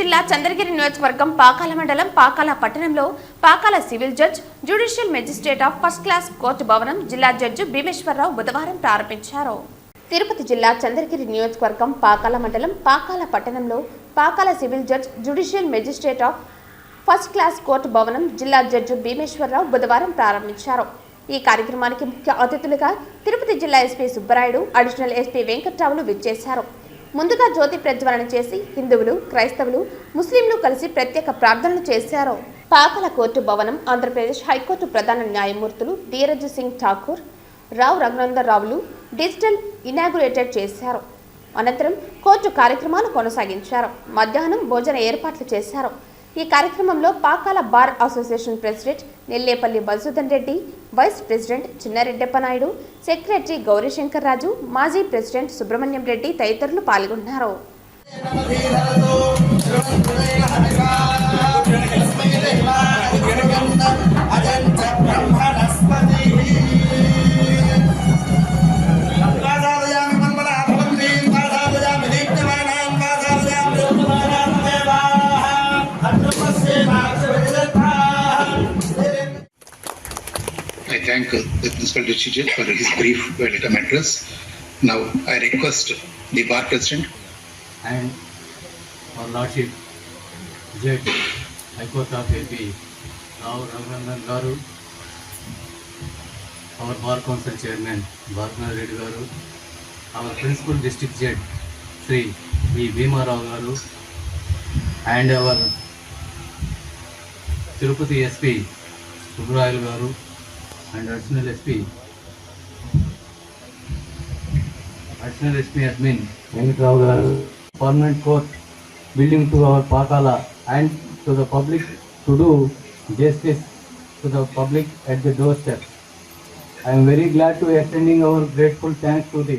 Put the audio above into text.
జిల్లా చంద్రగిరి నియోజకవర్గం పాకాల మండలం పాకాల పట్టణంలో Pakala civil judge judicial magistrate of first class court భవనం జిల్లా జడ్జి భీమేశ్వరరావు బుధవారం ప్రారంభించారు. తిరుపతి జిల్లా చంద్రగిరి నియోజకవర్గం పాకాల మండలం పాకాల పట్టణంలో Pakala civil judge judicial magistrate of first class court భవనం జిల్లా జడ్జి భీమేశ్వరరావు బుధవారం ప్రారంభించారు. ఈ కార్యక్రమానికి ముఖ్య అతిథులుగా తిరుపతి జిల్లా ఎస్పీ సుబ్బరాయుడు, అడిషనల్ ఎస్పీ వెంకట్రావులు విచ్చేశారు. ముందుగా జ్యోతి ప్రజ్వలన చేసి హిందువులు, క్రైస్తవులు, ముస్లింలు కలిసి ప్రత్యేక ప్రార్థనలు చేశారు. పాకాల కోర్టు భవనం ఆంధ్రప్రదేశ్ హైకోర్టు ప్రధాన న్యాయమూర్తులు ధీరజ్ సింగ్ ఠాకూర్, రావు రఘునందన్ రావులు డిజిటల్ ఇనాగ్యురేటెడ్ చేశారు. అనంతరం కోర్టు కార్యక్రమాలు కొనసాగించారు. మధ్యాహ్నం భోజన ఏర్పాట్లు చేశారు. ఈ కార్యక్రమంలో Pakala bar association president Nellepalli Madhusudan Reddy, vice president Chinnareddappanaidu, secretary Gaurishankar Raju, మాజీ ప్రెసిడెంట్ సుబ్రహ్మణ్యం రెడ్డి తదితరులు పాల్గొన్నారు. I thank the Principal District Judge for his brief welcome address. Now I request the Bar President and our Lordship Judge High Court of AP Rao Raghurandan Garu, our Bar Council Chairman Bhargana Reddy Garu, our Principal District Judge Sri V. Bhima Rao Garu, and our Tirupati SP Subrayal Garu, and Additional SP Admin Venkatrao Garu. Permanent court building to our Pakala and to the public to do justice to the public at the doorstep. I am very glad to extending our grateful thanks to the